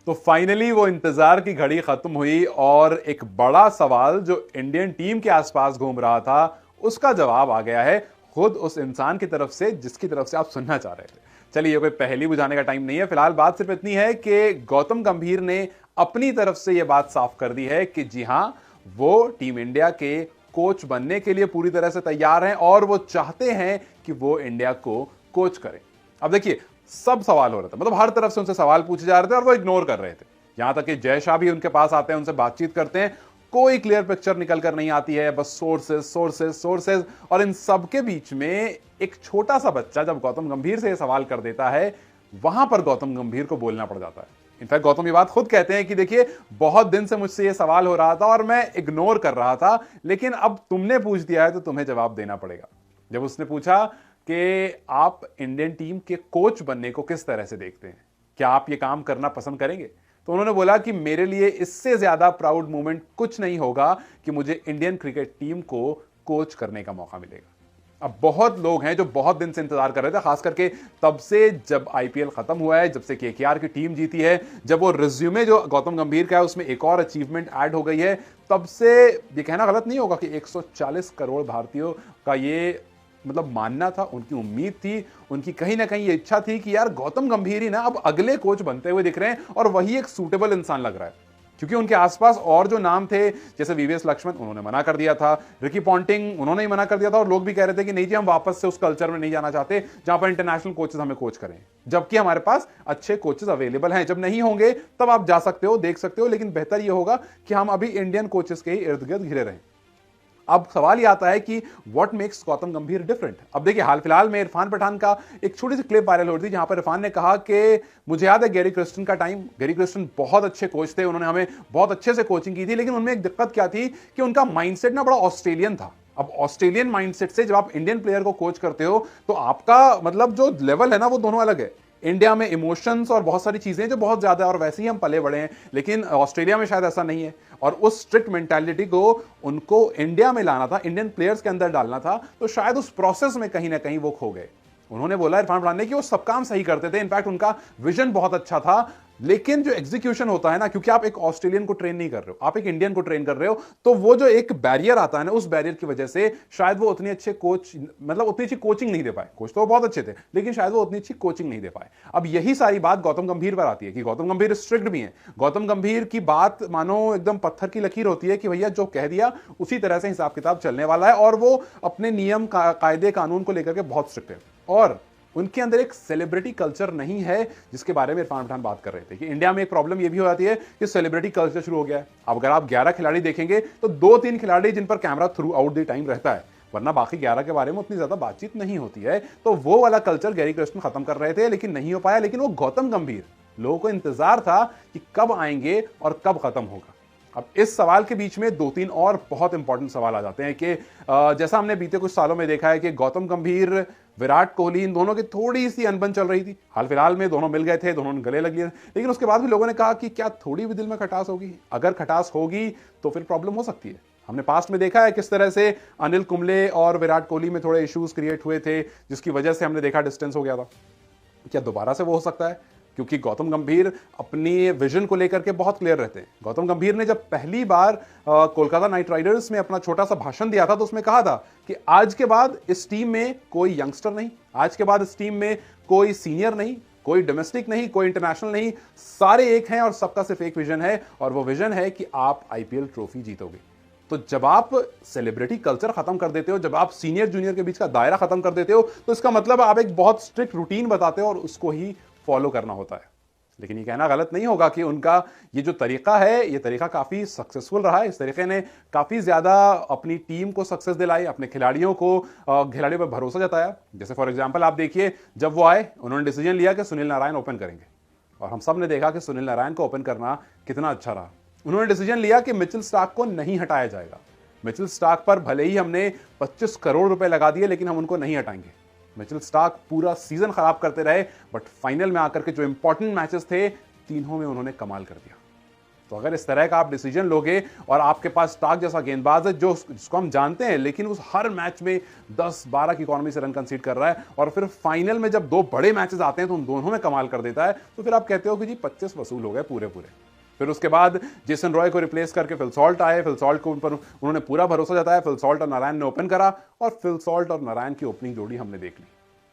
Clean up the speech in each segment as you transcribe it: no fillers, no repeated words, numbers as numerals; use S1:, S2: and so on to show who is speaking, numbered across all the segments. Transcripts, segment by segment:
S1: तो फाइनली वो इंतजार की घड़ी खत्म हुई और एक बड़ा सवाल जो इंडियन टीम के आसपास घूम रहा था उसका जवाब आ गया है खुद उस इंसान की तरफ से जिसकी तरफ से आप सुनना चाह रहे थे। चलिए, ये कोई पहेली बुझाने का टाइम नहीं है। फिलहाल बात सिर्फ इतनी है कि गौतम गंभीर ने अपनी तरफ से यह बात साफ कर दी है कि जी हां, वो टीम इंडिया के कोच बनने के लिए पूरी तरह से तैयार हैं और वो चाहते हैं कि वो इंडिया को कोच करें। अब देखिए, सब सवाल हो रहा था, मतलब हर तरफ से उनसे सवाल पूछे जा रहे थे और वो इग्नोर कर रहे थे। यहां तक कि जय शाह भी उनके पास आते हैं, उनसे बातचीत करते हैं, कोई क्लियर पिक्चर निकल कर नहीं आती है, बस सोर्सेस सोर्सेस सोर्सेस। और इन सब के बीच में एक छोटा सा बच्चा जब गौतम गंभीर से यह सवाल कर देता है, वहां पर गौतम गंभीर को बोलना पड़ जाता है। इनफैक्ट गौतम ये बात खुद कहते हैं कि देखिए, बहुत दिन से मुझसे ये सवाल हो रहा था और मैं इग्नोर कर रहा था, लेकिन अब तुमने पूछ दिया है तो तुम्हें जवाब देना पड़ेगा। जब उसने पूछा कि आप इंडियन टीम के कोच बनने को किस तरह से देखते हैं, क्या आप ये काम करना पसंद करेंगे, तो उन्होंने बोला कि मेरे लिए इससे ज्यादा प्राउड मोमेंट कुछ नहीं होगा कि मुझे इंडियन क्रिकेट टीम को कोच करने का मौका मिलेगा। अब बहुत लोग हैं जो बहुत दिन से इंतजार कर रहे थे, खास करके तब से जब आईपीएल खत्म हुआ है, जब से केकेआर की टीम जीती है, जब वो रिज्यूमे जो गौतम गंभीर का है उसमें एक और अचीवमेंट ऐड हो गई है, तब से ये कहना गलत नहीं होगा कि 140 करोड़ भारतीयों का ये मतलब मानना था, उनकी उम्मीद थी, उनकी कहीं ना कहीं ये इच्छा थी कि यार गौतम गंभीर ही ना अब अगले कोच बनते हुए दिख रहे हैं और वही एक सूटेबल इंसान लग रहा है। क्योंकि उनके आसपास और जो नाम थे जैसे वीवीएस लक्ष्मण, उन्होंने मना कर दिया था, रिकी पॉन्टिंग, उन्होंने ही मना कर दिया था और लोग भी कह रहे थे कि नहीं जी, हम वापस से उस कल्चर में नहीं जाना चाहते जहां पर इंटरनेशनल कोचेस हमें कोच करें, जबकि हमारे पास अच्छे कोचेस अवेलेबल हैं। जब नहीं होंगे तब आप जा सकते हो, देख सकते हो, लेकिन बेहतर यह होगा कि हम अभी इंडियन कोचेस के ही इर्द गिर्द घिरे रहें। अब सवाल यह आता है कि व्हाट मेक्स गौतम गंभीर डिफरेंट। अब देखिए, हाल फिलहाल में इरफान पठान का एक छोटी सी क्लिप वायरल हो रही थी जहां पर इरफान ने कहा कि मुझे याद है गैरी क्रिस्टन का टाइम, गैरी क्रिस्टन बहुत अच्छे कोच थे, उन्होंने हमें बहुत अच्छे से कोचिंग की थी, लेकिन उनमें एक दिक्कत क्या थी कि उनका माइंडसेट ना बड़ा ऑस्ट्रेलियन था। अब ऑस्ट्रेलियन माइंडसेट से जब आप इंडियन प्लेयर को कोच करते हो तो आपका मतलब जो लेवल है ना वो दोनों अलग है। इंडिया में इमोशंस और बहुत सारी चीजें जो बहुत ज्यादा है और वैसे ही हम पले बड़े हैं, लेकिन ऑस्ट्रेलिया में शायद ऐसा नहीं है और उस स्ट्रिक्ट मेंटालिटी को उनको इंडिया में लाना था, इंडियन प्लेयर्स के अंदर डालना था, तो शायद उस प्रोसेस में कहीं ना कहीं वो खो गए। उन्होंने बोला इरफान पठान ने कि वो सब काम सही करते थे, इनफैक्ट उनका विजन बहुत अच्छा था, लेकिन जो एग्जीक्यूशन होता है ना, क्योंकि आप एक ऑस्ट्रेलियन को ट्रेन नहीं कर रहे हो, आप एक इंडियन को ट्रेन कर रहे हो, तो वो जो एक बैरियर आता है ना, उस बैरियर की वजह से शायद वो उतने अच्छे कोच, मतलब उतनी अच्छी कोचिंग नहीं दे पाए। कोच तो वो बहुत अच्छे थे, लेकिन शायद वो उतनी अच्छी कोचिंग नहीं दे पाए। अब यही सारी बात गौतम गंभीर पर आती है कि गौतम गंभीर स्ट्रिक्ट भी हैं। गौतम गंभीर की बात मानो एकदम पत्थर की लकीर होती है कि भैया जो कह दिया उसी तरह से हिसाब किताब चलने वाला है और वो अपने नियम कायदे कानून को लेकर के बहुत स्ट्रिक्ट है। और उनके अंदर एक सेलिब्रिटी कल्चर नहीं है, जिसके बारे में इरफान पठान बात कर रहे थे कि इंडिया में एक प्रॉब्लम यह भी हो जाती है कि सेलिब्रिटी कल्चर शुरू हो गया है। अब अगर आप 11 खिलाड़ी देखेंगे तो 2-3 खिलाड़ी जिन पर camera through out the time रहता है, वरना बाकी 11 के बारे में उतनी ज्यादा बातचीत नहीं होती है। तो वो वाला कल्चर गैरी क्रिस्टन खत्म कर रहे थे, लेकिन नहीं हो पाया। लेकिन वो गौतम गंभीर, लोगों को इंतजार था कि कब आएंगे और कब खत्म होगा। अब इस सवाल के बीच में 2-3 और बहुत इंपॉर्टेंट सवाल आ जाते हैं कि जैसा हमने बीते कुछ सालों में देखा है कि गौतम गंभीर, विराट कोहली, इन दोनों की थोड़ी सी अनबन चल रही थी। हाल फिलहाल में दोनों मिल गए थे, दोनों ने गले लग लिए, लेकिन उसके बाद भी लोगों ने कहा कि क्या थोड़ी भी दिल में खटास होगी? अगर खटास होगी तो फिर प्रॉब्लम हो सकती है। हमने पास्ट में देखा है किस तरह से अनिल कुंबले और विराट कोहली में थोड़े इश्यूज क्रिएट हुए थे, जिसकी वजह से हमने देखा डिस्टेंस हो गया था। क्या दोबारा से वो हो सकता है? क्योंकि गौतम गंभीर अपनी विजन को लेकर के बहुत क्लियर रहते हैं। गौतम गंभीर ने जब पहली बार कोलकाता नाइट राइडर्स में अपना छोटा सा भाषण दिया था तो उसमें कहा था कि आज के बाद इस टीम में कोई यंगस्टर नहीं, आज के बाद इस टीम में कोई सीनियर नहीं, कोई डोमेस्टिक नहीं, कोई इंटरनेशनल नहीं, सारे एक हैं और सबका सिर्फ एक विजन है, और वो विजन है कि आप आईपीएल ट्रॉफी जीतोगे। तो जब आप सेलिब्रिटी कल्चर खत्म कर देते हो, जब आप सीनियर जूनियर के बीच का दायरा खत्म कर देते हो, तो इसका मतलब आप एक बहुत स्ट्रिक्ट रूटीन बताते हो और उसको ही फॉलो करना होता है। लेकिन ये कहना गलत नहीं होगा कि उनका ये जो तरीका है, ये तरीका काफी सक्सेसफुल रहा है। इस तरीके ने काफी ज्यादा अपनी टीम को सक्सेस दिलाई, अपने खिलाड़ियों पर भरोसा जताया। जैसे फॉर एग्जांपल आप देखिए, जब वो आए उन्होंने डिसीजन लिया कि सुनील नारायण ओपन करेंगे, और हम सब ने देखा कि सुनील नारायण को ओपन करना कितना अच्छा रहा। उन्होंने डिसीजन लिया कि मिचेल स्टार्क को नहीं हटाया जाएगा। मिचेल स्टार्क पर भले ही हमने 25 करोड़ रुपए लगा दिए, लेकिन हम उनको नहीं हटाएंगे। मिचेल स्टार्क पूरा सीजन खराब करते रहे, बट फाइनल में आकर के जो इंपॉर्टेंट मैचेस थे, तीनों में उन्होंने कमाल कर दिया। तो अगर इस तरह का आप डिसीजन लोगे और आपके पास स्टार्क जैसा गेंदबाज है जो जिसको हम जानते हैं, लेकिन उस हर मैच में 10-12 की इकोनॉमी से रन कंसीड कर रहा है और फिर फाइनल में जब दो बड़े मैचेस आते हैं तो उन दोनों में कमाल कर देता है, तो फिर आप कहते हो कि जी 25 वसूल हो गए पूरे पूरे। फिर उसके बाद जेसन रॉय को रिप्लेस करके फिल सॉल्ट आए, फिल सॉल्ट को ऊपर उन्होंने पूरा भरोसा जताया, फिल सॉल्ट और नारायण ने ओपन करा और फिल सॉल्ट और नारायण की ओपनिंग जोड़ी हमने देख ली।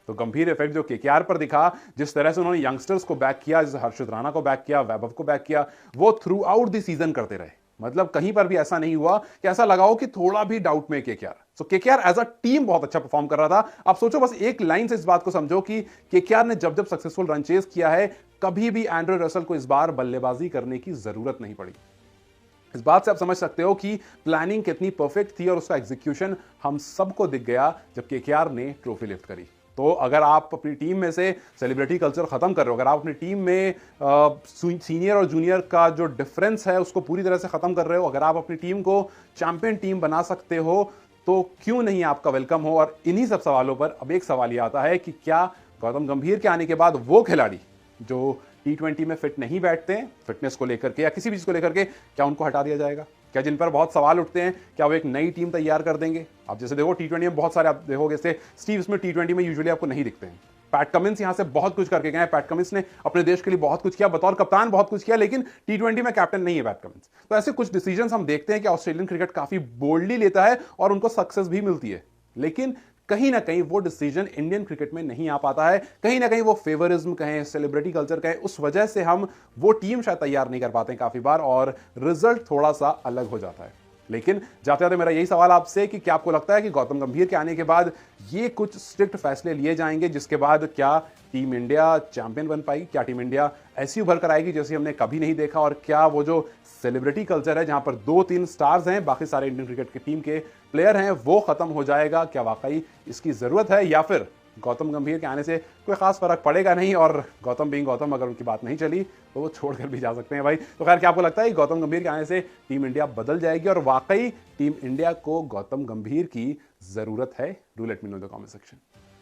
S1: तो गंभीर इफेक्ट जो केकेआर पर दिखा, जिस तरह से उन्होंने यंगस्टर्स को बैक किया, जैसे हर्षित राणा को बैक किया, वैभव को बैक किया, वो थ्रू आउट द सीजन करते रहे। मतलब कहीं पर भी ऐसा नहीं हुआ कि ऐसा लगा हो कि थोड़ा भी डाउट में KKR. So KKR as a team बहुत अच्छा परफॉर्म कर रहा था। आप सोचो, बस एक लाइन से इस बात को समझो कि केकेआर ने जब जब सक्सेसफुल रन चेज किया है, कभी भी एंड्रे रसल को इस बार बल्लेबाजी करने की जरूरत नहीं पड़ी। इस बात से आप समझ सकते हो कि प्लानिंग कितनी परफेक्ट थी और उसका एग्जीक्यूशन हम सबको दिख गया जब केकेआर ने ट्रॉफी लिफ्ट करी। तो अगर आप अपनी टीम में से सेलिब्रिटी कल्चर खत्म कर रहे हो, अगर आप अपनी टीम में सीनियर और जूनियर का जो डिफरेंस है उसको पूरी तरह से खत्म कर रहे हो, अगर आप अपनी टीम को चैंपियन टीम बना सकते हो, तो क्यों नहीं आपका वेलकम हो। और इन्हीं सब सवालों पर अब एक सवाल ये आता है कि क्या गौतम गंभीर के आने के बाद वो खिलाड़ी जो T20 में फिट नहीं बैठते हैं, फिटनेस को लेकर के या किसी भी चीज को लेकर के, क्या उनको हटा दिया जाएगा? क्या जिन पर बहुत सवाल उठते हैं, क्या वो एक नई टीम तैयार कर देंगे? आप जैसे देखो T20 में बहुत सारे आप देखोगे, जैसे स्टीव स्मिथ T20 में यूजुअली आपको नहीं दिखते हैं। पैट कमिंस यहां से बहुत कुछ करके गए हैं। पैट कमिंस ने अपने देश के लिए बहुत कुछ किया, बतौर कप्तान बहुत कुछ किया, लेकिन T20 में कैप्टन नहीं है पैट कमिंस। तो ऐसे कुछ डिसीजंस हम देखते हैं कि ऑस्ट्रेलियन क्रिकेट काफी बोल्डली लेता है और उनको सक्सेस भी मिलती है, लेकिन कहीं ना कहीं वो डिसीजन इंडियन क्रिकेट में नहीं आ पाता है। कहीं ना कहीं वो फेवरिज्म कहें, सेलिब्रिटी कल्चर कहें, उस वजह से हम वो टीम शायद तैयार नहीं कर पाते हैं काफी बार और रिजल्ट थोड़ा सा अलग हो जाता है। लेकिन जाते जाते मेरा यही सवाल आपसे कि क्या आपको लगता है कि गौतम गंभीर के आने के बाद ये कुछ स्ट्रिक्ट फैसले लिए जाएंगे जिसके बाद क्या टीम इंडिया चैंपियन बन पाई? क्या टीम इंडिया ऐसी उभर कर आएगी जैसे हमने कभी नहीं देखा? और क्या वो जो सेलिब्रिटी कल्चर है जहां पर 2-3 स्टार्स हैं, बाकी सारे इंडियन क्रिकेट की टीम के प्लेयर हैं, वो खत्म हो जाएगा? क्या वाकई इसकी जरूरत है या फिर गौतम गंभीर के आने से कोई खास फर्क पड़ेगा नहीं और गौतम बीइंग गौतम, अगर उनकी बात नहीं चली तो वो छोड़कर भी जा सकते हैं भाई? तो खैर, क्या आपको लगता है कि गौतम गंभीर के आने से टीम इंडिया बदल जाएगी और वाकई टीम इंडिया को गौतम गंभीर की जरूरत है? Do let me know in the comment section.